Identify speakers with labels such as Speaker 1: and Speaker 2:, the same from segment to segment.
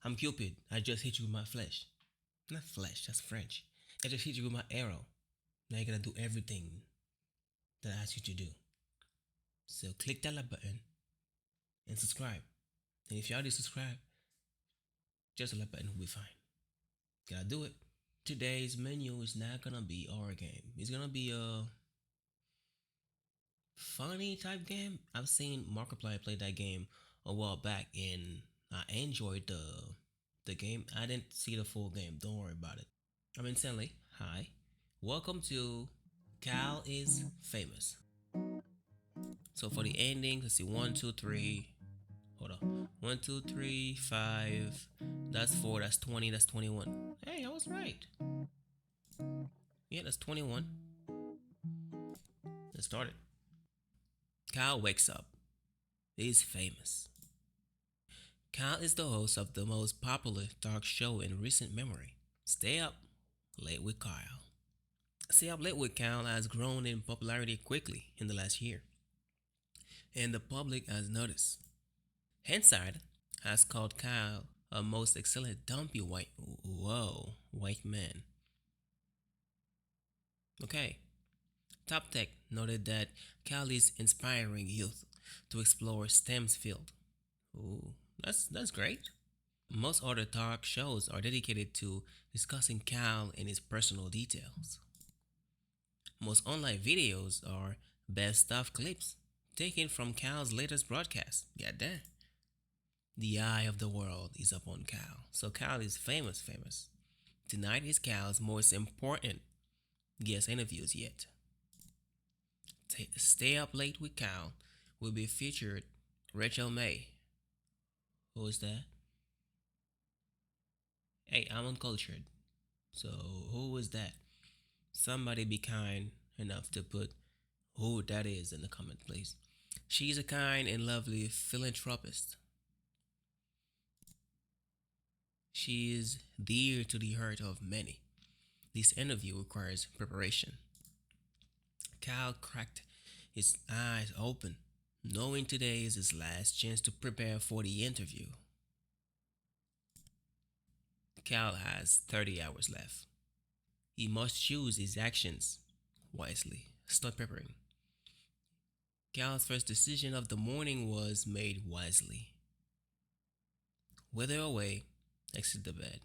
Speaker 1: I'm Cupid. I just hit you with my flesh. Not flesh, that's French. I just hit you with my arrow. Now you're gonna do everything that I ask you to do. So click that like button and subscribe. And if you already subscribe, just a like button will be fine. Gotta do it. Today's menu is not gonna be our game. It's gonna be a funny type game. I've seen Markiplier play that game a while back, and I enjoyed the game. I didn't see the full game. Don't worry about it. I'm Insanely. Hi. Welcome to Cal is Famous. So for the ending, let's see, one, two, three. Hold on. One, two, three, five. That's four. That's 20. That's 21. Hey, I was right. Yeah, that's 21. Let's start it. Cal wakes up. He's famous. Cal is the host of the most popular talk show in recent memory. Stay Up Late with Kyle. Stay Up Late with Kyle has grown in popularity quickly in the last year, and the public has noticed. Hensard has called Kyle a most excellent dumpy white man. Okay. Top Tech noted that Kyle is inspiring youth to explore STEM's field. Ooh, that's great. Most other talk shows are dedicated to discussing Cal and his personal details. Most online videos are best of clips taken from Cal's latest broadcast. Goddamn. The eye of the world is upon Cal. So Cal is famous. Tonight is Cal's most important guest interviews yet. Stay Up Late with Cal will be featured Rachel May. Who is that? Hey, I'm uncultured. So who is that? Somebody be kind enough to put who that is in the comment, please. She's a kind and lovely philanthropist. She is dear to the heart of many. This interview requires preparation. Cal cracked his eyes open, knowing today is his last chance to prepare for the interview. Cal has 30 hours left. He must choose his actions wisely. Start preparing. Cal's first decision of the morning was made wisely. Wither away, exit the bed.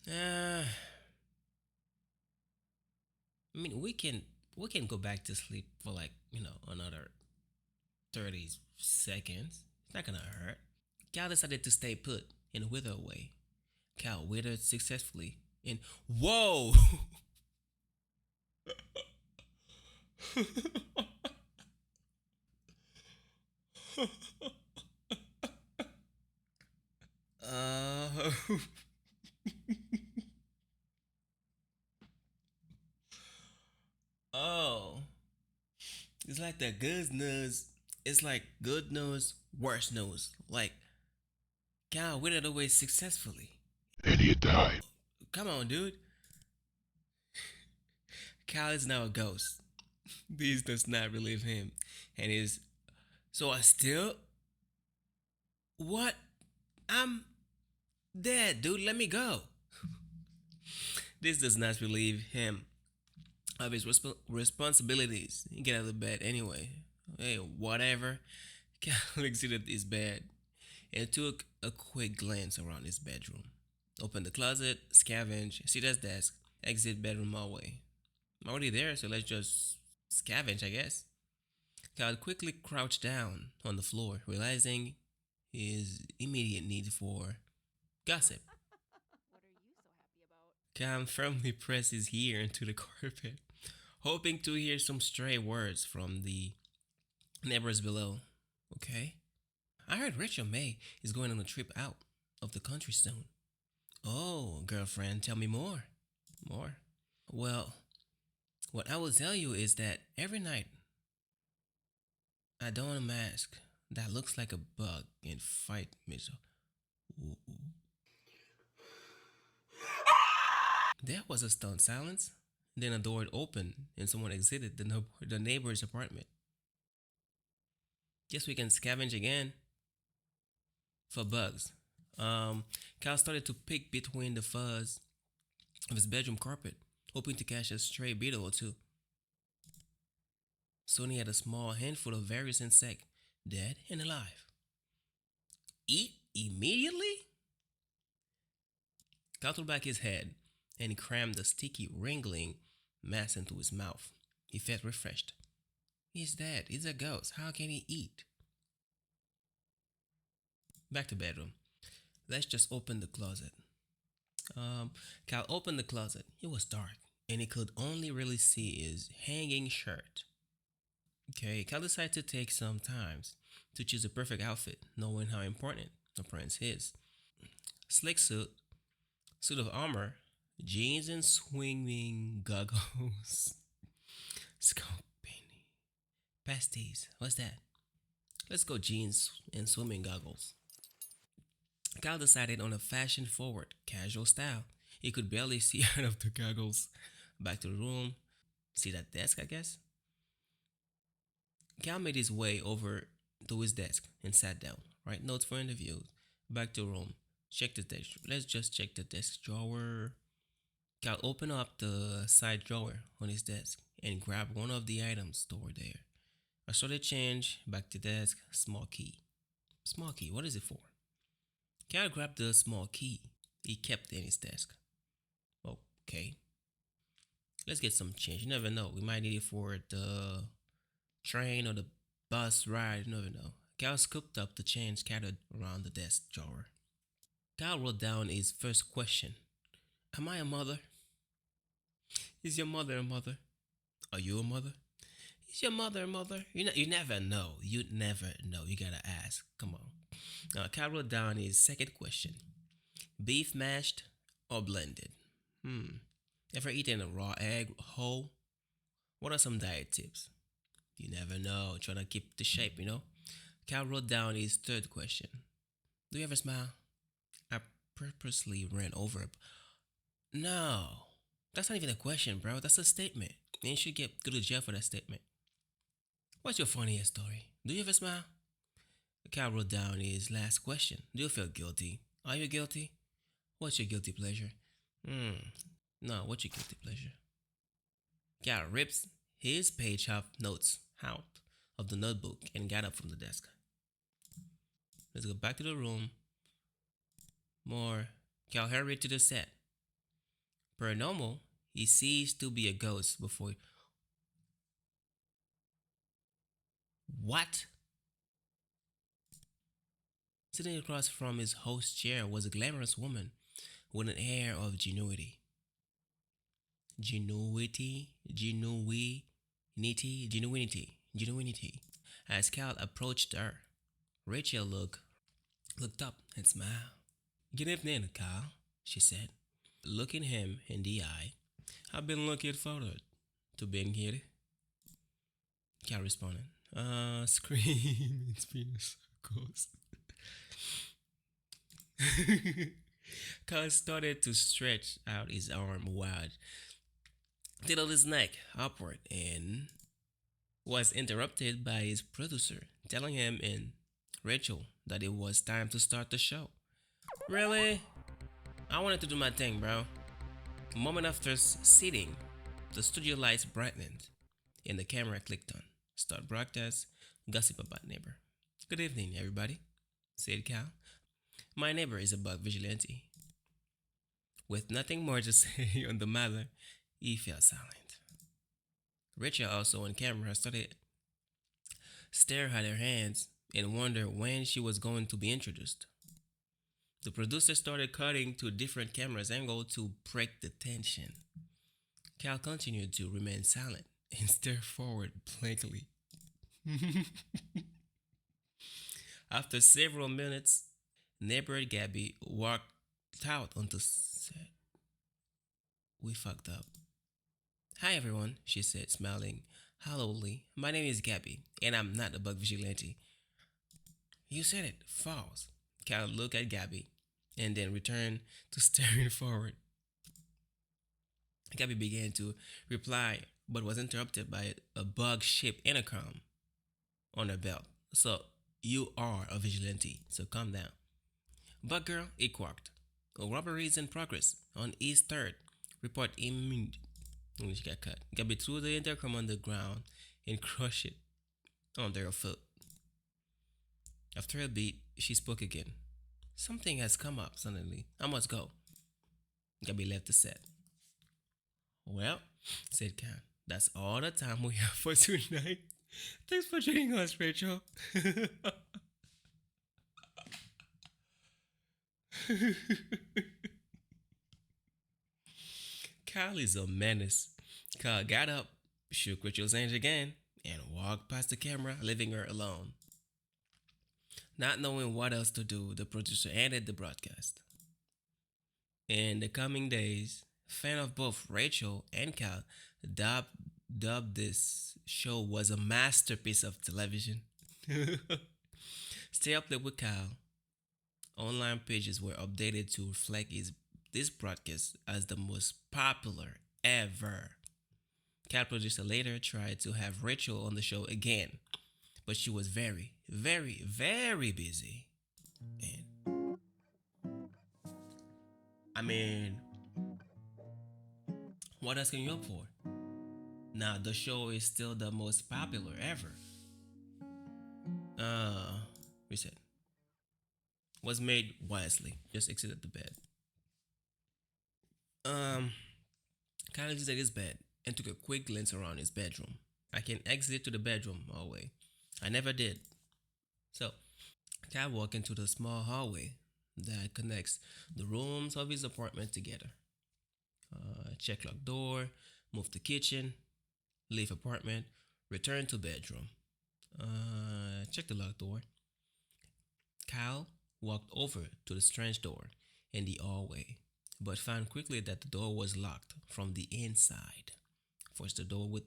Speaker 1: Uh, I mean, we can go back to sleep for like another 30 seconds. It's not gonna hurt. Cal decided to stay put and wither away. Cal withered successfully and whoa! uh, oh, it's like the good news. It's like good news, worse news. Like Cal withered away successfully.
Speaker 2: And he died.
Speaker 1: Come on, dude. Cal is now a ghost. This does not relieve him, and is so I still what? I'm dead, dude. Let me go. This does not relieve him of his responsibilities. He get out of bed anyway. Hey, whatever. Cal exited his bed and took a quick glance around his bedroom. Open the closet, scavenge, sit at desk, exit bedroom hallway. I'm already there, so let's just scavenge, I guess. Cal quickly crouched down on the floor, realizing his immediate need for gossip. Cam firmly pressed his ear into the carpet, hoping to hear some stray words from the neighbors below. Okay. I heard Rachel May is going on a trip out of the country soon. Oh, girlfriend, tell me more. More. Well, what I will tell you is that every night I don a mask that looks like a bug and fight me. So, there was a stunned silence. Then a door opened and someone exited the neighbor's apartment. Guess we can scavenge again. for bugs. Um, Cal started to pick between the fuzz of his bedroom carpet, hoping to catch a stray beetle or two. Soon he had a small handful of various insects, dead and alive. Eat immediately? Cal threw back his head and crammed the sticky, wriggling mass into his mouth. He felt refreshed. He's dead. He's a ghost. How can he eat? Back to bedroom. Let's just open the closet. Cal opened the closet. It was dark, and he could only really see his hanging shirt. Okay, Cal decided to take some time to choose the perfect outfit, knowing how important appearance is. Slick suit, suit of armor, jeans and swimming goggles. Scopini. Pasties. What's that? Let's go jeans and swimming goggles. Cal decided on a fashion forward, casual style. He could barely see out of the goggles. Back to the room. See that desk, I guess? Cal made his way over to his desk and sat down. Write notes for interviews. Back to room. Check the desk. Let's just check the desk drawer. Cal opened up the side drawer on his desk and grabbed one of the items stored there. A sorted change, back to desk, small key. Small key, what is it for? Cal grabbed the small key. He kept it in his desk. Okay. Let's get some change. You never know. We might need it for the train or the bus ride. You never know. Cal scooped up the change scattered around the desk drawer. Cal wrote down his first question. Am I a mother? Is your mother a mother? Are you a mother? Is your mother a mother? You never know. You never know. You gotta ask. Come on. Now, Cal wrote down his second question. Beef mashed or blended? Ever eaten a raw egg whole? What are some diet tips? You never know. Trying to keep the shape. Cal wrote down his third question. Do you ever smile? I purposely ran over it. No. That's not even a question, bro. That's a statement. And you should go to jail for that statement. What's your funniest story? Do you ever smile? Cal wrote down his last question. Do you feel guilty? Are you guilty? What's your guilty pleasure? No, what's your guilty pleasure? Cal rips his page of notes out of the notebook and got up from the desk. Let's go back to the room. More. Cal hurried to the set. Per normal, he ceased to be a ghost before. What? Sitting across from his host's chair was a glamorous woman with an air of genuity. Genuinity. As Cal approached her, Rachel looked up and smiled. Good evening, Cal, she said, looking him in the eye. I've been looking forward to being here. Cal responded, scream in Spanish circles. Cal started to stretch out his arm wide, tilted his neck upward, and was interrupted by his producer telling him and Rachel that it was time to start the show. Really? I wanted to do my thing, bro. A moment after sitting, the studio lights brightened and the camera clicked on. Start broadcast, gossip about neighbor. Good evening, everybody, said Cal. My neighbor is a bug vigilante. With nothing more to say on the matter, he fell silent. Rachel, also on camera, started stare at her hands and wonder when she was going to be introduced. The producer started cutting to different cameras angle to break the tension. Cal continued to remain silent and stare forward blankly. After several minutes, neighbor Gabby walked out onto set. We fucked up. Hi everyone, she said, smiling hollowly. My name is Gabby, and I'm not a bug vigilante. You said it, false. Cal looked at Gabby and then returned to staring forward. Gabby began to reply, but was interrupted by a bug-shaped intercom on her belt. So, you are a vigilante, so calm down. But girl, it quacked. A robbery is in progress on East 3rd. Report immediately. She got cut. Gabby threw the intercom on the ground and crushed it under her foot. After a beat, she spoke again. Something has come up suddenly. I must go. Gabby left the set. Well, said Khan, that's all the time we have for tonight. Thanks for joining us, Rachel. Kyle is a menace. Kyle got up, shook Rachel's hand again, and walked past the camera, leaving her alone. Not knowing what else to do, the producer ended the broadcast. In the coming days, fans of both Rachel and Kyle dubbed, dubbed this show was a masterpiece of television. Stay up there with Kyle. Online pages were updated to reflect this broadcast as the most popular ever. Cat producer later tried to have Rachel on the show again, but she was very, very, very busy. And I mean, what else can you hope for? Now the show is still the most popular ever. Uh, reset. Was made wisely. Just exited the bed. Um, Kind of exited his bed and took a quick glance around his bedroom. I can exit to the bedroom hallway. I never did. So, Cat walked into the small hallway that connects the rooms of his apartment together. Check lock door, move to kitchen, leave apartment, return to bedroom. Check the locked door. Kyle walked over to the strange door in the hallway, but found quickly that the door was locked from the inside. Forced the door with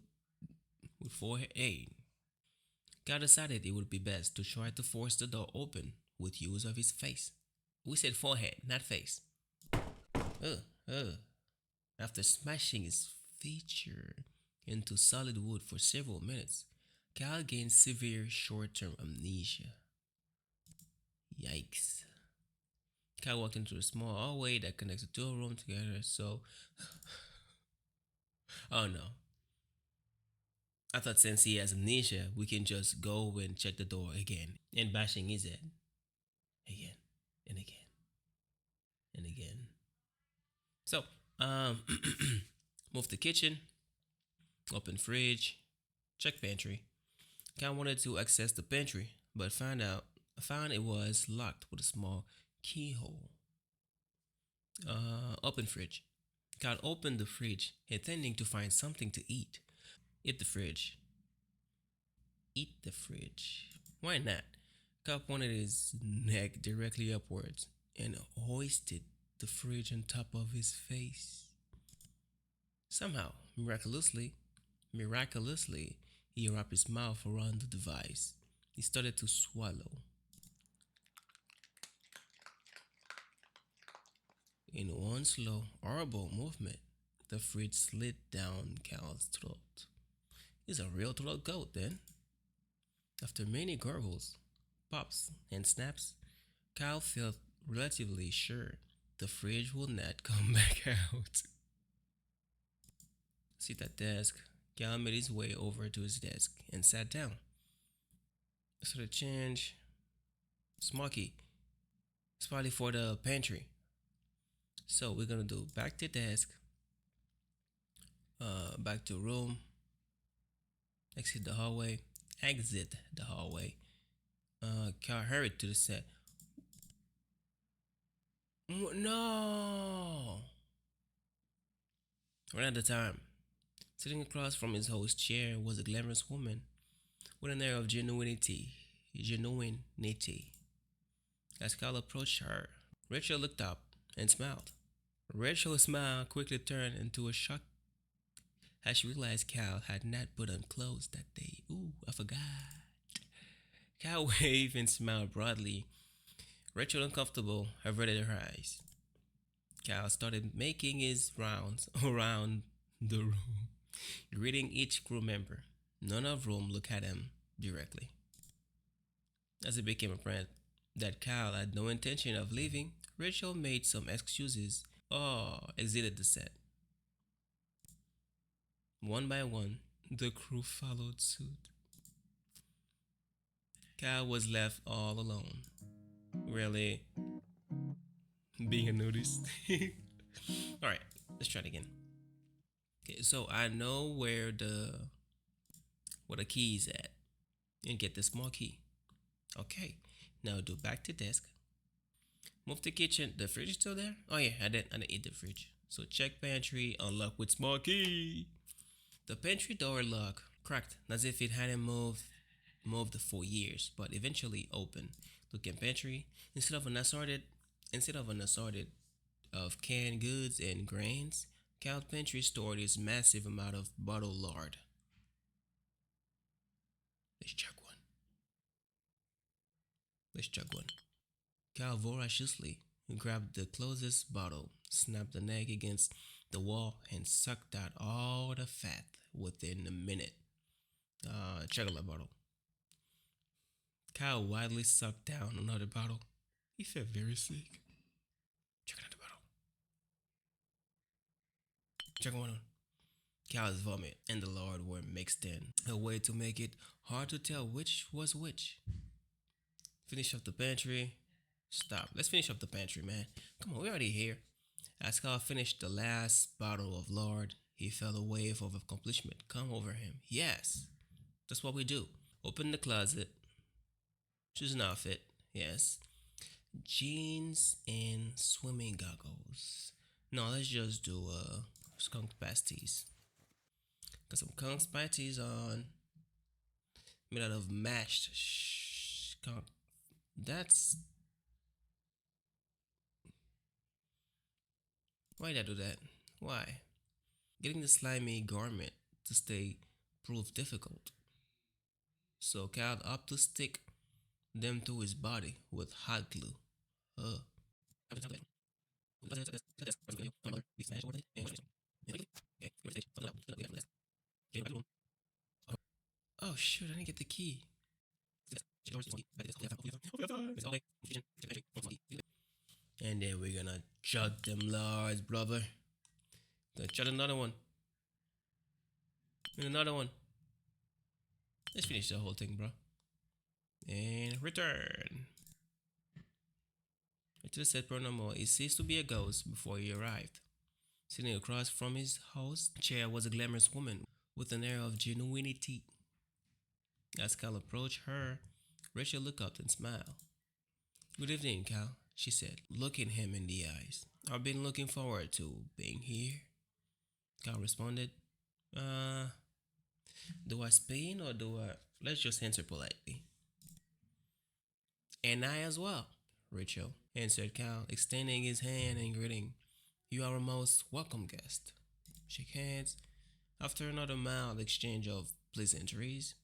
Speaker 1: forehead. Kyle decided it would be best to try to force the door open with use of his face. We said forehead, not face. Ugh, ugh. After smashing his feature into solid wood for several minutes, Kyle gained severe short term amnesia. Yikes. Kyle walked into a small hallway that connects the two rooms together, so. Oh no. I thought since he has amnesia, we can just go and check the door again and bashing his head. Again and again and again. So, um, move the kitchen, open fridge, check pantry. Kyle wanted to access the pantry, but found it was locked with a small keyhole. Open fridge. Kyle opened the fridge, intending to find something to eat. Eat the fridge. Eat the fridge. Why not? Kyle pointed his neck directly upwards and hoisted the fridge on top of his face. Somehow, miraculously, he wrapped his mouth around the device. He started to swallow. In one slow, horrible movement, the fridge slid down Cal's throat. He's a real throat goat, then. After many gurgles, pops, and snaps, Kyle felt relatively sure the fridge would not come back out. Sit at desk, Kyle made his way over to his desk and sat down. So the change, Smoky, spotty for the pantry. So we're gonna do back to desk, back to room, exit the hallway. Kyle hurried to the set. No! Ran out of time. Sitting across from his host's chair was a glamorous woman with an air of genuinity. As Kyle approached her, Rachel looked up and smiled. Rachel's smile quickly turned into a shock as she realized Cal had not put on clothes that day. Ooh, I forgot. Cal waved and smiled broadly. Rachel, uncomfortable, averted her eyes. Cal started making his rounds around the room, greeting each crew member. None of the room looked at him directly. As it became apparent, That Kyle had no intention of leaving, Rachel made some excuses or exited the set. One by one, the crew followed suit. Kyle was left all alone, really being unnoticed. Alright, let's try it again. Okay, so I know where the key is at and get the small key. Okay, now do back to desk. Move the kitchen. The fridge is still there? Oh yeah, I didn't eat the fridge. So check pantry, unlock with small key. The pantry door lock cracked as if it hadn't moved for years, but eventually opened. Look in pantry. Instead of an assorted of canned goods and grains, Cal Pantry stored this massive amount of bottled lard. Let's check one. Let's check one. Cal voraciously grabbed the closest bottle, snapped the neck against the wall, and sucked out all the fat within a minute. Chocolate bottle. Cal widely sucked down another bottle. He felt very sick. Check another bottle. Check one on. Cal's vomit and the lard were mixed in, a way to make it hard to tell which was which. Finish up the pantry. Stop. Let's finish up the pantry, man. Come on, we're already here. As Carl finished the last bottle of lard, he felt a wave of accomplishment come over him. Yes, that's what we do. Open the closet, choose an outfit. Yes, jeans and swimming goggles. No, let's just do skunk pasties. Got some skunk pasties on, made out of mashed skunk. That's why did I do that? Why? Getting the slimy garment to stay proved difficult. So Cal opted to stick them to his body with hot glue. Uh. Oh shoot, I didn't get the key. And then we're gonna chug them lards, brother. Gonna chug another one. And another one. Let's finish the whole thing, bro. And return. To the set paranormal, it ceased to be a ghost before he arrived. Sitting across from his host chair was a glamorous woman with an air of genuinity. As Cal approached her, Rachel looked up and smiled. Good evening, Cal, she said, looking him in the eyes. I've been looking forward to being here. Cal responded, Uh, do I spin or do I? Let's just answer politely. And I as well, Rachel answered Cal, extending his hand and greeting. You are a most welcome guest. Shake hands. After another mild exchange of pleasantries,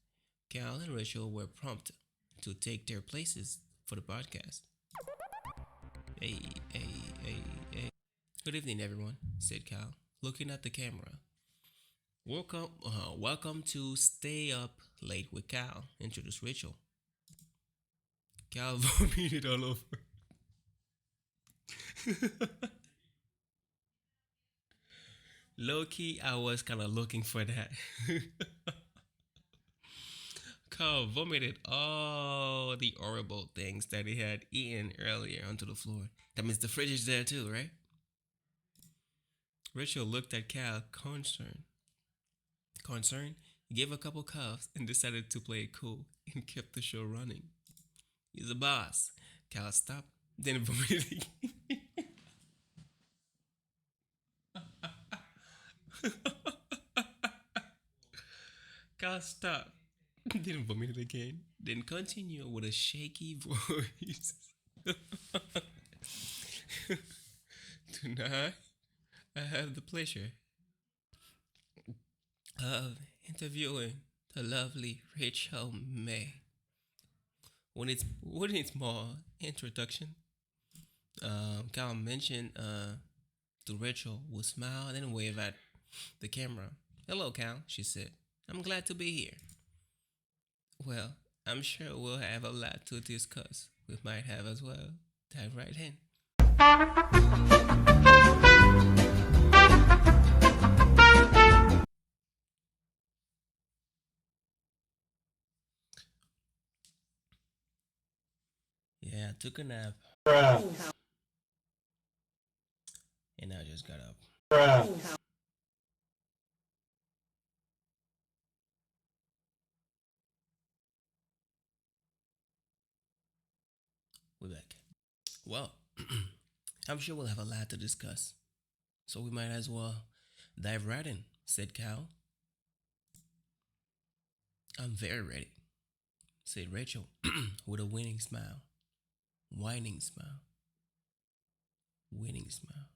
Speaker 1: Cal and Rachel were prompt to take their places for the podcast. Hey, hey, hey, hey. Good evening, everyone, said Cal, looking at the camera. Welcome to Stay Up Late with Cal, introduced Rachel. Cal vomited all over. Low key, I was kind of looking for that. Carl vomited all the horrible things that he had eaten earlier onto the floor. That means the fridge is there too, right? Rachel looked at Cal concerned. Concerned, he gave a couple cuffs and decided to play it cool and kept the show running. He's a boss. Cal stopped, then vomited again. Cal stopped, then vomited again, then continued with a shaky voice. Tonight, I have the pleasure of interviewing the lovely Rachel May. When it's more introduction, Cal mentioned to Rachel, who smiled and waved at the camera. Hello, Cal, she said. I'm glad to be here. Well, I'm sure we'll have a lot to discuss. we might have as well. Dive right in. Yeah, I took a nap and I just got up. We're back. Well, I'm sure we'll have a lot to discuss. So we might as well dive right in, said Cal. I'm very ready, said Rachel with a winning smile. Whining smile. Winning smile.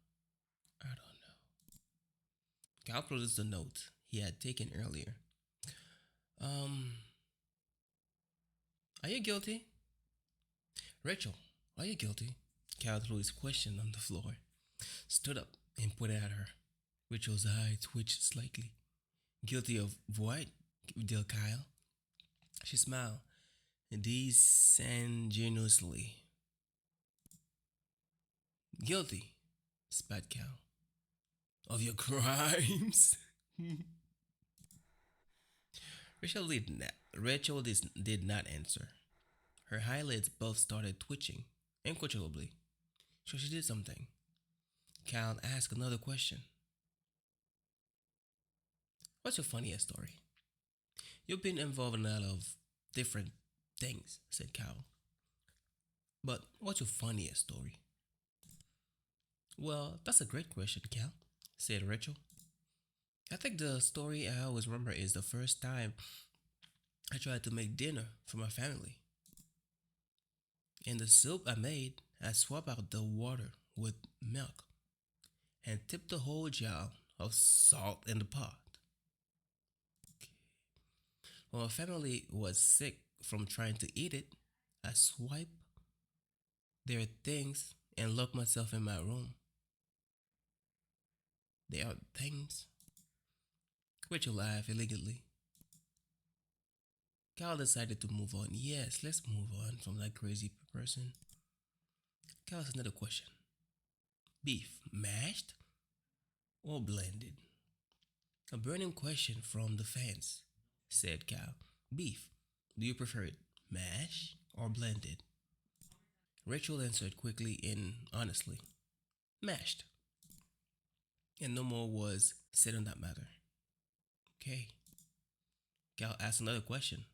Speaker 1: I don't know. Cal produced the note he had taken earlier. Um, are you guilty? Rachel, are you guilty? Cal threw his question on the floor, stood up, and pointed at her. Rachel's eye twitched slightly. Guilty of what? Dear Kyle. She smiled disingenuously. Guilty, spat Cal. Of your crimes? Rachel did not answer. Her eyelids both started twitching uncontrollably. So she did something. Cal asked another question. What's your funniest story? You've been involved in a lot of different things, said Cal. But what's your funniest story? Well, that's a great question, Cal, said Rachel. I think the story I always remember is the first time I tried to make dinner for my family. In the soup I made, I swapped out the water with milk and tipped the whole jar of salt in the pot. When my family was sick from trying to eat it, I swiped their things and locked myself in my room. There are things. Rachel laughed elegantly. Cal decided to move on. Yes, let's move on from that crazy person. Cal has another question. Beef mashed or blended? A burning question from the fans, said Cal. Beef. Do you prefer it mashed or blended? Rachel answered quickly and honestly. Mashed. And no more was said on that matter. Okay. Cal asked another question.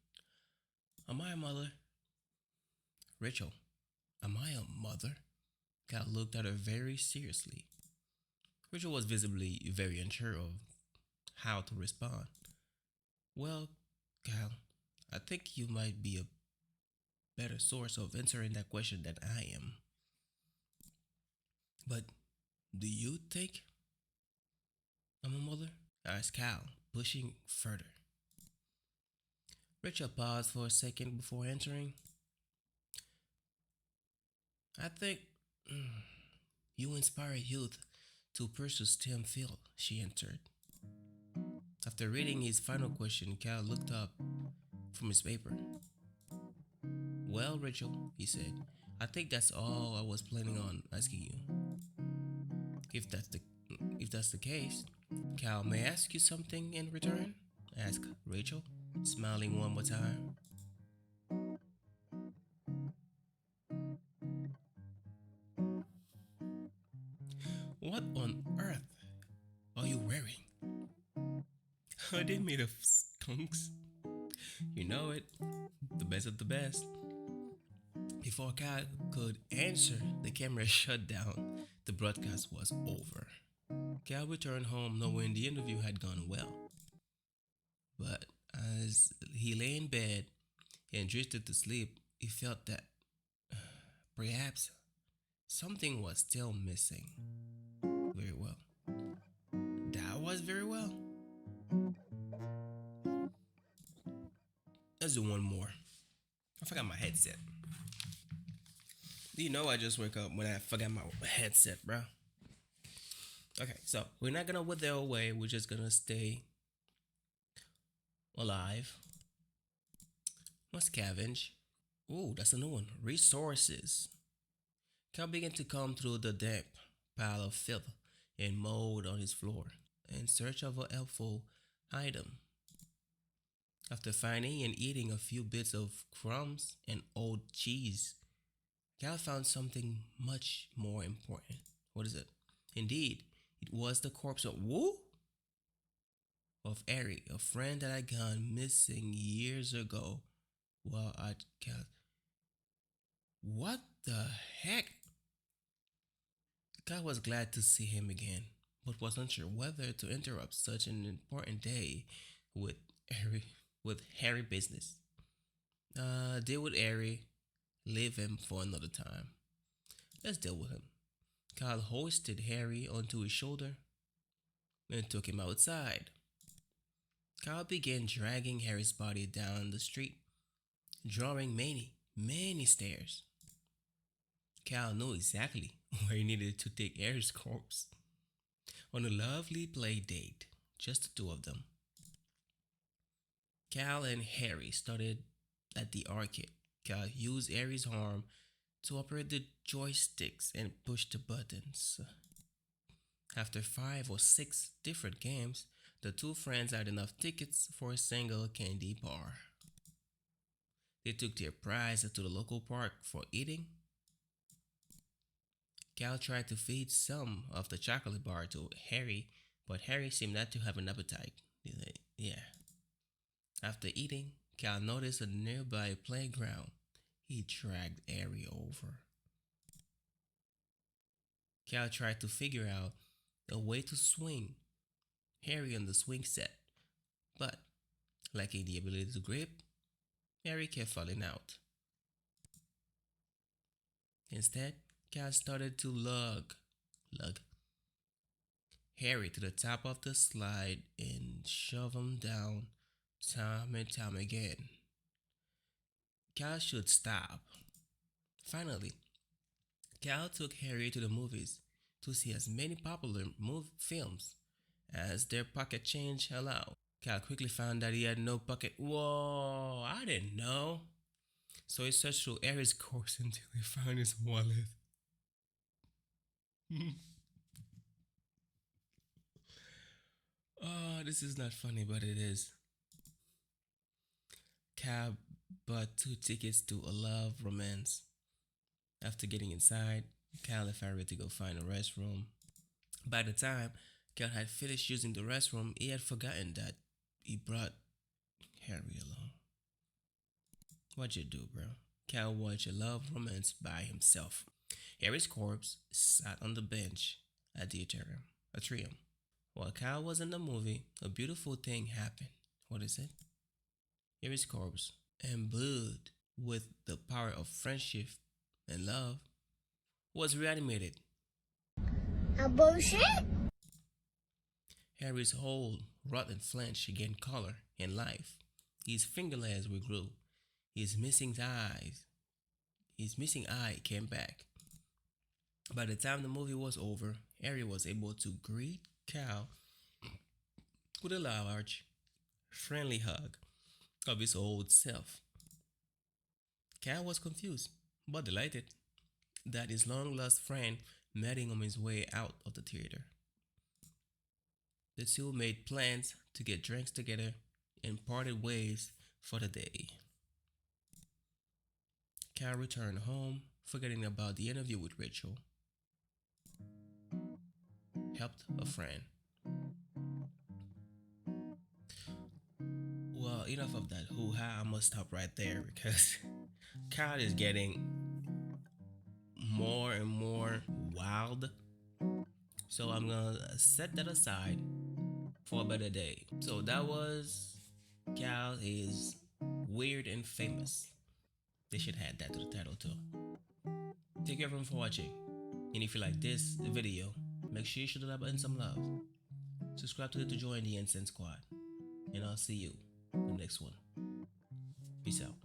Speaker 1: Am I a mother? Rachel, am I a mother? Cal looked at her very seriously. Rachel was visibly very unsure of how to respond. Well, Cal, I think you might be a better source of answering that question than I am. But do you think I'm a mother? Asked Cal, pushing further. Rachel paused for a second before answering. I think you inspire youth to pursue STEM field, she answered. After reading his final question, Cal looked up from his paper. Well, Rachel, he said, I think that's all I was planning on asking you. If that's the if that's the case, Cal, may I ask you something in return? Asked Rachel, smiling one more time. What on earth are you wearing? Are they made of skunks? You know it, the best of the best. Before Cal could answer, the camera shut down. The broadcast was over. Cal returned home knowing the interview had gone well. But as he lay in bed and drifted to sleep, he felt that perhaps something was still missing. Very well. That was very well. Let's do one more. I forgot my headset. Do you know I just woke up when I forgot my headset, bro? Okay, so we're not gonna wither away. We're just gonna stay alive. Let's scavenge. Oh, that's a new one. Resources. Cal began to comb through the damp pile of filth and mold on his floor in search of a helpful item. After finding and eating a few bits of crumbs and old cheese, Cal found something much more important. What is it? Indeed, it was the corpse of Woo? Of Eric, a friend that had gone missing years ago while at Cal. What the heck? Cal was glad to see him again, but was unsure whether to interrupt such an important day with Harry with Harry business. Deal with Harry, leave him for another time. Let's deal with him. Kyle hoisted Harry onto his shoulder and took him outside. Kyle began dragging Harry's body down the street, drawing many, many stairs. Kyle knew exactly where he needed to take Harry's corpse. On a lovely play date, just the two of them. Cal and Harry started at the arcade. Cal used Harry's arm to operate the joysticks and push the buttons. After 5 or 6 different games, the two friends had enough tickets for a single candy bar. They took their prize to the local park for eating. Cal tried to feed some of the chocolate bar to Harry, but Harry seemed not to have an appetite. Yeah. After eating, Cal noticed a nearby playground. He dragged Harry over. Cal tried to figure out a way to swing Harry on the swing set, but lacking the ability to grip, Harry kept falling out. Instead, Cal started to lug Harry to the top of the slide and shove him down time and time again. Cal should stop. Finally, Cal took Harry to the movies to see as many popular films as their pocket change allowed. Cal quickly found that he had no pocket. Whoa, I didn't know. So he searched through Harry's corpse until he found his wallet. Oh, this is not funny, but it is. Cal bought 2 tickets to a love romance. After getting inside, Cal left Harry to go find a restroom. By the time Cal had finished using the restroom, he had forgotten that he brought Harry along. What'd you do, bro? Cal watched a love romance by himself. Harry's corpse sat on the bench at the atrium. While Cal was in the movie, a beautiful thing happened. What is it? Harry's corpse, imbued with the power of friendship and love, was reanimated.
Speaker 2: A bullshit?
Speaker 1: Harry's whole rotten flesh gained color and life. His fingernails regrew. His missing eyes, his missing eye came back. By the time the movie was over, Harry was able to greet Cal with a large, friendly hug of his old self. Cal was confused, but delighted that his long lost friend met him on his way out of the theater. The two made plans to get drinks together and parted ways for the day. Cal returned home, forgetting about the interview with Rachel. Helped a friend. Well, enough of that hoo-ha. I must stop right there because Cal is getting more and more wild. So I'm gonna set that aside for a better day. So that was Cal is weird and famous. They should add that to the title too. Thank you everyone for watching. And if you like this video, make sure you show the like button some love. Subscribe to join the Incense Squad. And I'll see you in the next one. Peace out.